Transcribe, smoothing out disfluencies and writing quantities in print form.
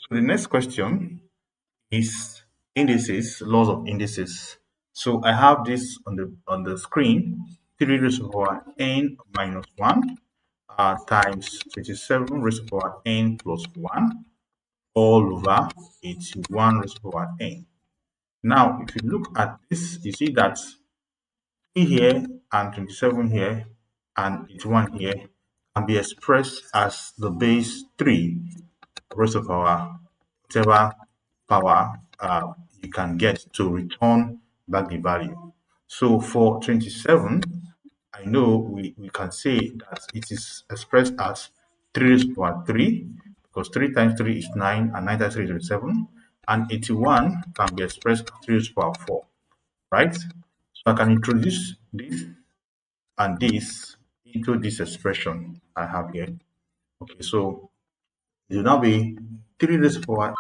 So the next question is indices, laws of indices. So I have this on the screen, 3 raised to the power n minus 1 times 27 raised to the power n plus 1 all over 81 raised to the power n. Now, if you look at this, you see that 3 here and 27 here and 81 here can be expressed as the base 3 raised to the power whatever power you can get to return back the value. So for 27, I know we can say that it is expressed as 3 raised to the power 3 because 3 times 3 is 9 and 9 times 3 is 27, and 81 can be expressed as 3 raised to the power 4, right? So I can introduce this and this into this expression I have here. Okay, so it will now be 3 raised to the power